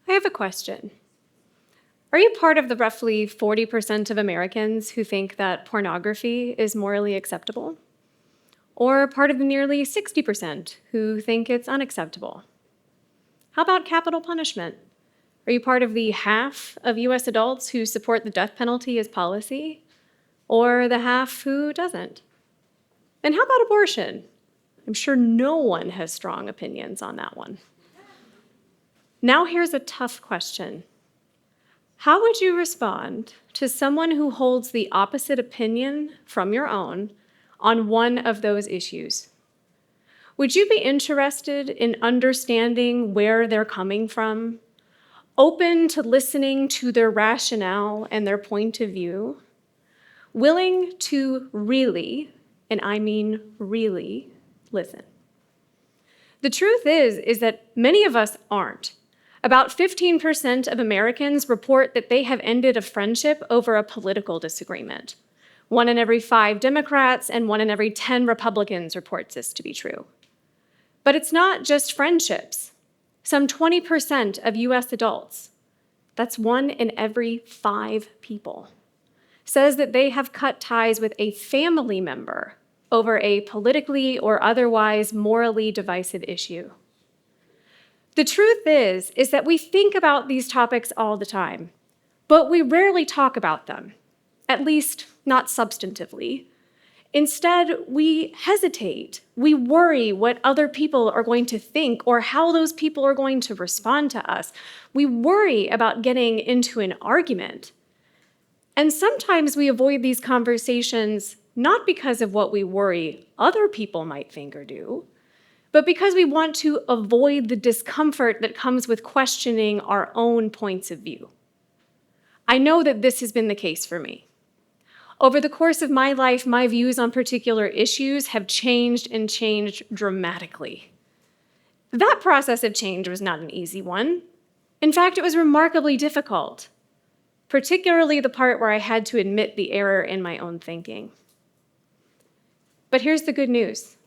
I have a question. Are you part of the roughly 40% of Americans who think that pornography is morally acceptable? Or part of the nearly 60% who think it's unacceptable? How about capital punishment? Are you part of the half of US adults who support the death penalty as policy? Or the half who doesn't? And how about abortion? I'm sure no one has strong opinions on that one. Now here's a tough question. How would you respond to someone who holds the opposite opinion from your own on one of those issues? Would you be interested in understanding where they're coming from, open to listening to their rationale and their point of view, willing to really, and I mean really, listen? The truth is that many of us aren't. About 15% of Americans report that they have ended a friendship over a political disagreement. 1 in every 5 Democrats and 1 in every 10 Republicans reports this to be true. But it's not just friendships. Some 20% of US adults, that's 1 in every 5 people, says that they have cut ties with a family member over a politically or otherwise morally divisive issue. The truth is that we think about these topics all the time, but we rarely talk about them, at least not substantively. Instead, we hesitate. We worry what other people are going to think or how those people are going to respond to us. We worry about getting into an argument. And sometimes we avoid these conversations not because of what we worry other people might think or do, but because we want to avoid the discomfort that comes with questioning our own points of view. I know that this has been the case for me. Over the course of my life, my views on particular issues have changed and changed dramatically. That process of change was not an easy one. In fact, it was remarkably difficult, particularly the part where I had to admit the error in my own thinking. But here's the good news.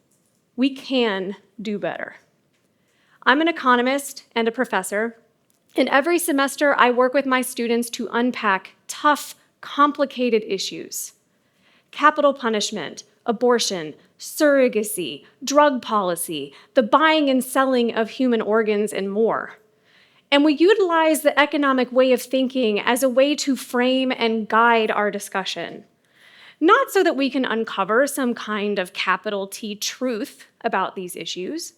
We can do better. I'm an economist and a professor, and every semester I work with my students to unpack tough, complicated issues. Capital punishment, abortion, surrogacy, drug policy, the buying and selling of human organs, and more. And we utilize the economic way of thinking as a way to frame and guide our discussion. Not so that we can uncover some kind of capital T truth about these issues,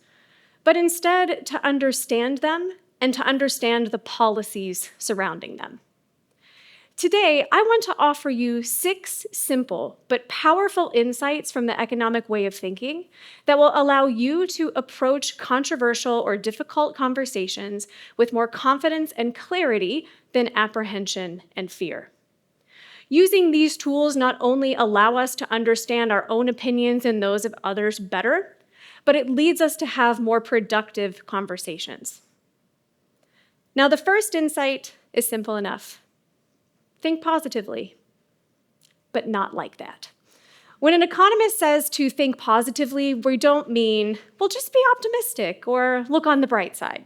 but instead to understand them and to understand the policies surrounding them. Today, I want to offer you 6 simple but powerful insights from the economic way of thinking that will allow you to approach controversial or difficult conversations with more confidence and clarity than apprehension and fear. Using these tools not only allow us to understand our own opinions and those of others better, but it leads us to have more productive conversations. Now, the first insight is simple enough. Think positively, but not like that. When an economist says to think positively, we don't mean, well, just be optimistic or look on the bright side.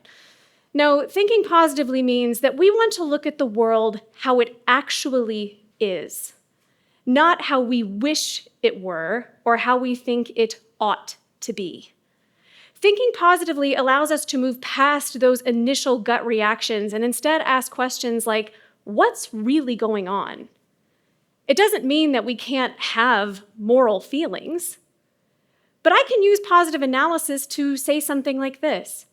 No, thinking positively means that we want to look at the world how it actually is, not how we wish it were or how we think it ought to be. Thinking positively allows us to move past those initial gut reactions and instead ask questions like, what's really going on? It doesn't mean that we can't have moral feelings, but I can use positive analysis to say something like this.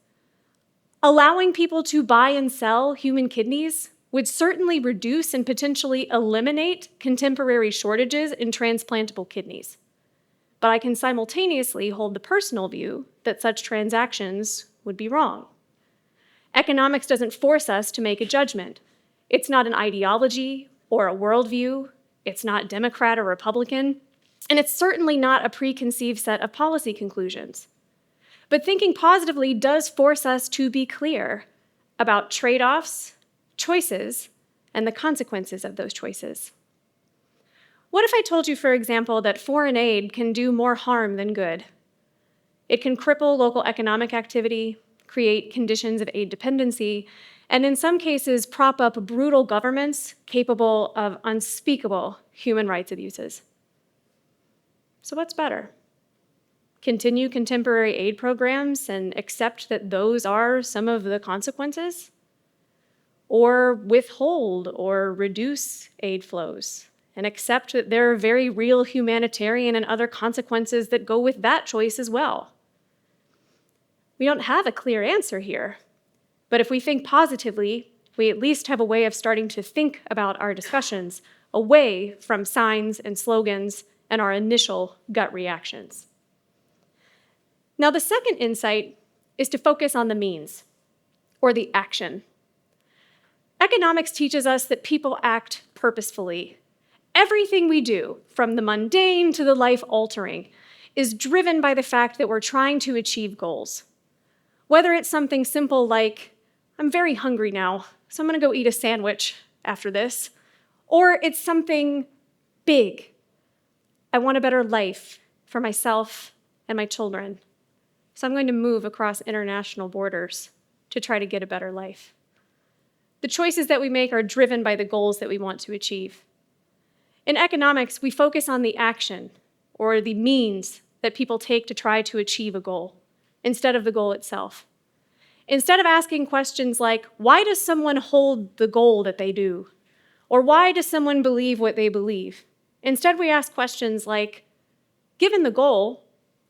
Allowing people to buy and sell human kidneys would certainly reduce and potentially eliminate contemporary shortages in transplantable kidneys. But I can simultaneously hold the personal view that such transactions would be wrong. Economics doesn't force us to make a judgment. It's not an ideology or a worldview. It's not Democrat or Republican. And it's certainly not a preconceived set of policy conclusions. But thinking positively does force us to be clear about trade-offs, choices, and the consequences of those choices. What if I told you, for example, that foreign aid can do more harm than good? It can cripple local economic activity, create conditions of aid dependency, and in some cases prop up brutal governments capable of unspeakable human rights abuses. So what's better? Continue contemporary aid programs and accept that those are some of the consequences? Or withhold or reduce aid flows and accept that there are very real humanitarian and other consequences that go with that choice as well? We don't have a clear answer here, but if we think positively, we at least have a way of starting to think about our discussions away from signs and slogans and our initial gut reactions. Now, the second insight is to focus on the means, or the action. Economics teaches us that people act purposefully. Everything we do, from the mundane to the life-altering, is driven by the fact that we're trying to achieve goals. Whether it's something simple like, I'm very hungry now, so I'm gonna go eat a sandwich after this, or it's something big. I want a better life for myself and my children, so I'm going to move across international borders to try to get a better life. The choices that we make are driven by the goals that we want to achieve. In economics, we focus on the action, or the means that people take to try to achieve a goal, instead of the goal itself. Instead of asking questions like, why does someone hold the goal that they do? Or why does someone believe what they believe? Instead, we ask questions like, given the goal,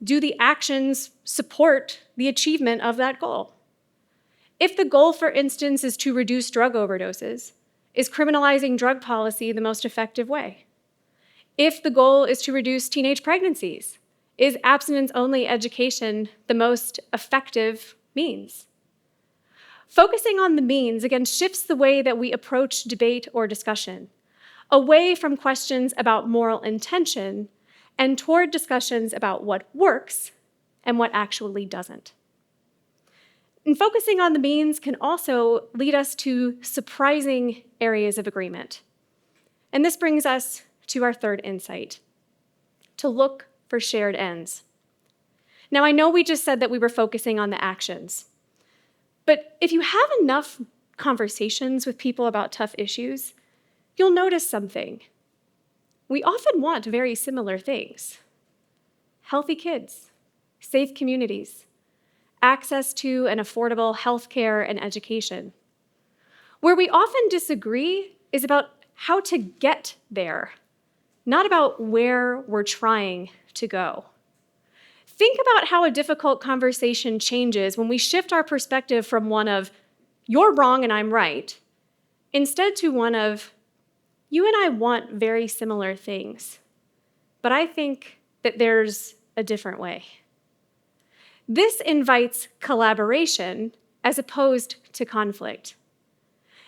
do the actions support the achievement of that goal? If the goal, for instance, is to reduce drug overdoses, is criminalizing drug policy the most effective way? If the goal is to reduce teenage pregnancies, is abstinence-only education the most effective means? Focusing on the means, again, shifts the way that we approach debate or discussion, away from questions about moral intention and toward discussions about what works and what actually doesn't. And focusing on the means can also lead us to surprising areas of agreement. And this brings us to our third insight, to look for shared ends. Now, I know we just said that we were focusing on the actions, but if you have enough conversations with people about tough issues, you'll notice something. We often want very similar things: healthy kids, safe communities, access to and affordable healthcare and education. Where we often disagree is about how to get there, not about where we're trying to go. Think about how a difficult conversation changes when we shift our perspective from one of, you're wrong and I'm right, instead to one of, you and I want very similar things, but I think that there's a different way. This invites collaboration as opposed to conflict.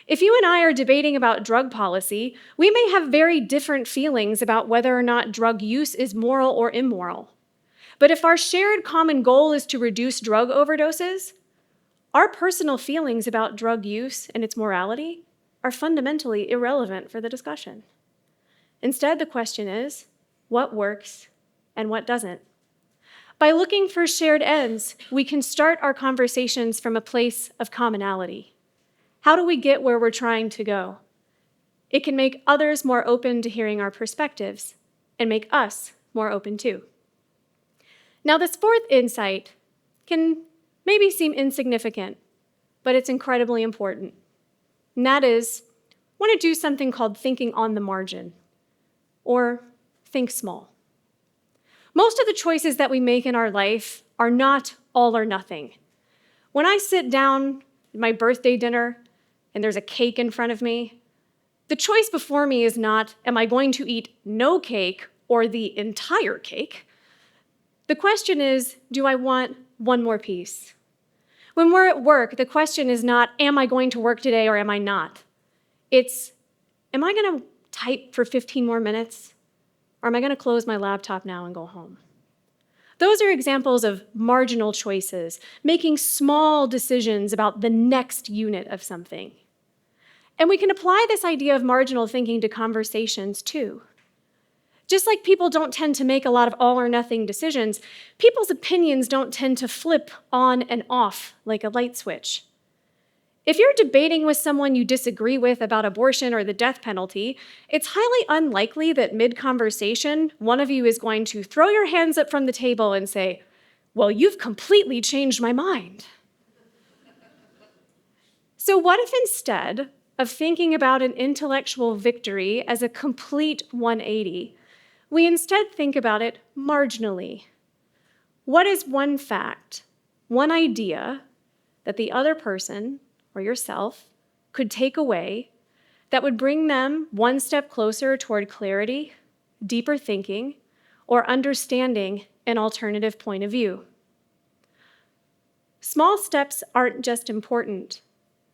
If you and I are debating about drug policy, we may have very different feelings about whether or not drug use is moral or immoral. But if our shared common goal is to reduce drug overdoses, our personal feelings about drug use and its morality are fundamentally irrelevant for the discussion. Instead, the question is, what works and what doesn't? By looking for shared ends, we can start our conversations from a place of commonality. How do we get where we're trying to go? It can make others more open to hearing our perspectives and make us more open too. Now, this fourth insight can maybe seem insignificant, but it's incredibly important. And that is, I want to do something called thinking on the margin, or think small. Most of the choices that we make in our life are not all or nothing. When I sit down at my birthday dinner and there's a cake in front of me, the choice before me is not, am I going to eat no cake or the entire cake? The question is, do I want one more piece? When we're at work, the question is not, am I going to work today or am I not? It's, am I going to type for 15 more minutes? Or am I going to close my laptop now and go home? Those are examples of marginal choices, making small decisions about the next unit of something. And we can apply this idea of marginal thinking to conversations too. Just like people don't tend to make a lot of all or nothing decisions, people's opinions don't tend to flip on and off like a light switch. If you're debating with someone you disagree with about abortion or the death penalty, it's highly unlikely that mid-conversation, one of you is going to throw your hands up from the table and say, "Well, you've completely changed my mind." So what if instead of thinking about an intellectual victory as a complete 180, we instead think about it marginally? What is one fact, one idea that the other person or yourself could take away that would bring them one step closer toward clarity, deeper thinking, or understanding an alternative point of view? Small steps aren't just important,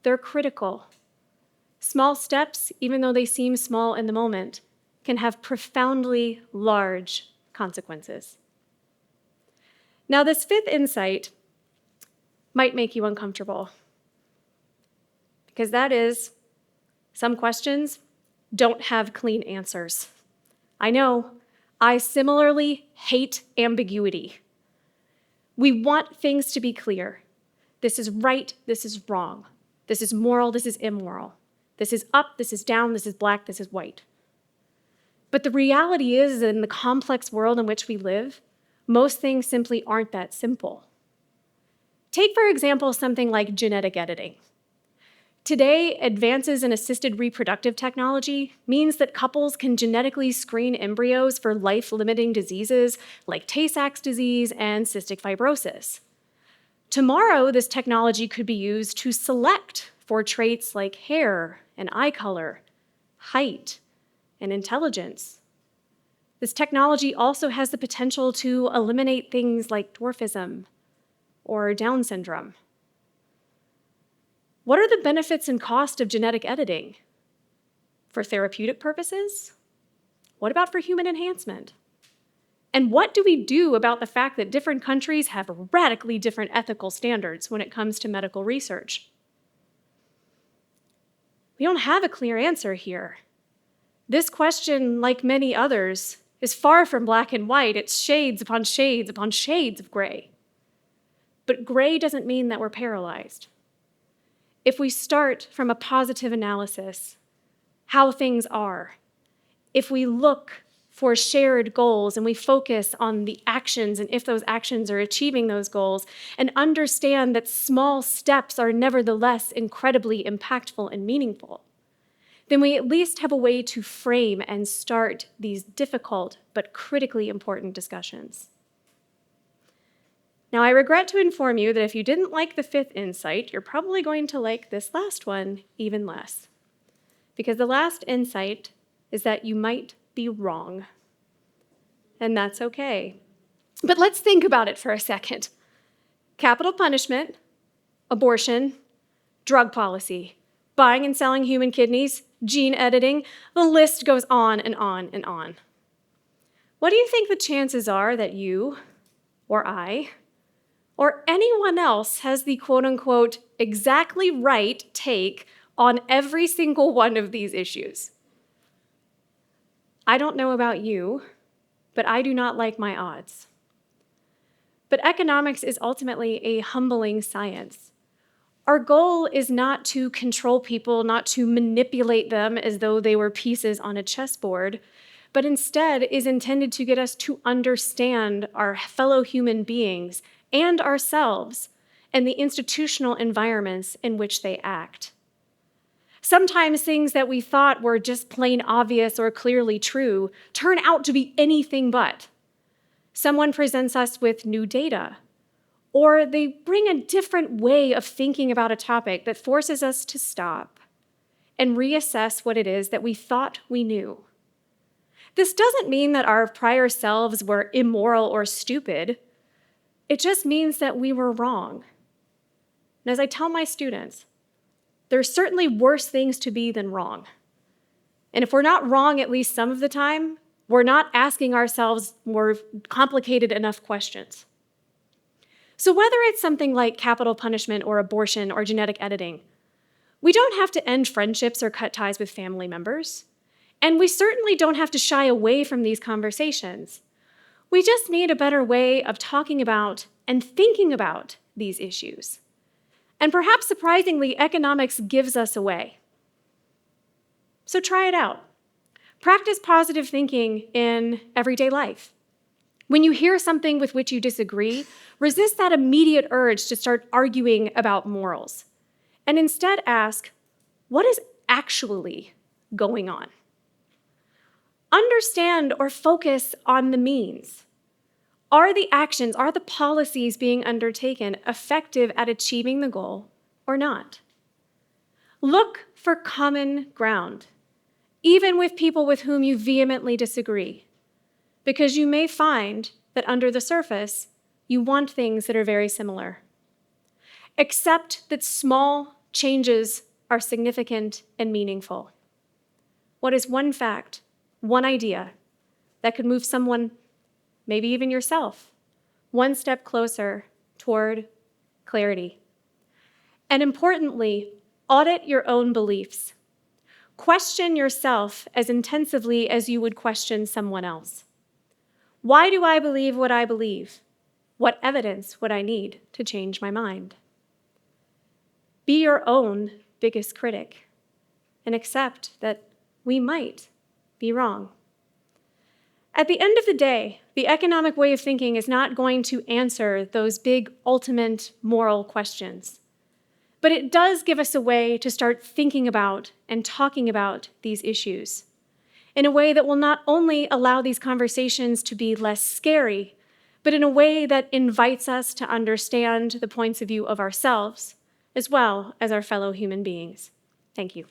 they're critical. Small steps, even though they seem small in the moment, can have profoundly large consequences. Now, this fifth insight might make you uncomfortable, because that is, some questions don't have clean answers. I know, I similarly hate ambiguity. We want things to be clear. This is right, this is wrong. This is moral, this is immoral. This is up, this is down, this is black, this is white. But the reality is that in the complex world in which we live, most things simply aren't that simple. Take, for example, something like genetic editing. Today, advances in assisted reproductive technology means that couples can genetically screen embryos for life-limiting diseases like Tay-Sachs disease and cystic fibrosis. Tomorrow, this technology could be used to select for traits like hair and eye color, height, and intelligence. This technology also has the potential to eliminate things like dwarfism or Down syndrome. What are the benefits and cost of genetic editing? For therapeutic purposes? What about for human enhancement? And what do we do about the fact that different countries have radically different ethical standards when it comes to medical research? We don't have a clear answer here. This question, like many others, is far from black and white. It's shades upon shades upon shades of gray. But gray doesn't mean that we're paralyzed. If we start from a positive analysis, how things are, if we look for shared goals and we focus on the actions and if those actions are achieving those goals, and understand that small steps are nevertheless incredibly impactful and meaningful, then we at least have a way to frame and start these difficult but critically important discussions. Now, I regret to inform you that if you didn't like the fifth insight, you're probably going to like this last one even less. Because the last insight is that you might be wrong. And that's okay. But let's think about it for a second. Capital punishment, abortion, drug policy, buying and selling human kidneys, gene editing, the list goes on and on and on. What do you think the chances are that you, or I, or anyone else has the quote-unquote exactly right take on every single one of these issues? I don't know about you, but I do not like my odds. But economics is ultimately a humbling science. Our goal is not to control people, not to manipulate them as though they were pieces on a chessboard, but instead is intended to get us to understand our fellow human beings and ourselves and the institutional environments in which they act. Sometimes things that we thought were just plain obvious or clearly true turn out to be anything but. Someone presents us with new data, or they bring a different way of thinking about a topic that forces us to stop and reassess what it is that we thought we knew. This doesn't mean that our prior selves were immoral or stupid. It just means that we were wrong. And as I tell my students, there's certainly worse things to be than wrong. And if we're not wrong at least some of the time, we're not asking ourselves more complicated enough questions. So whether it's something like capital punishment or abortion or genetic editing, we don't have to end friendships or cut ties with family members. And we certainly don't have to shy away from these conversations. We just need a better way of talking about and thinking about these issues. And perhaps surprisingly, economics gives us away. So try it out. Practice positive thinking in everyday life. When you hear something with which you disagree, resist that immediate urge to start arguing about morals, and instead ask, what is actually going on? Understand or focus on the means. Are the actions, are the policies being undertaken effective at achieving the goal or not? Look for common ground, even with people with whom you vehemently disagree, because you may find that under the surface, you want things that are very similar. Accept that small changes are significant and meaningful. What is one fact, one idea that could move someone, maybe even yourself, one step closer toward clarity? And importantly, audit your own beliefs. Question yourself as intensively as you would question someone else. Why do I believe what I believe? What evidence would I need to change my mind? Be your own biggest critic and accept that we might be wrong. At the end of the day, the economic way of thinking is not going to answer those big, ultimate moral questions. But it does give us a way to start thinking about and talking about these issues in a way that will not only allow these conversations to be less scary, but in a way that invites us to understand the points of view of ourselves as well as our fellow human beings. Thank you.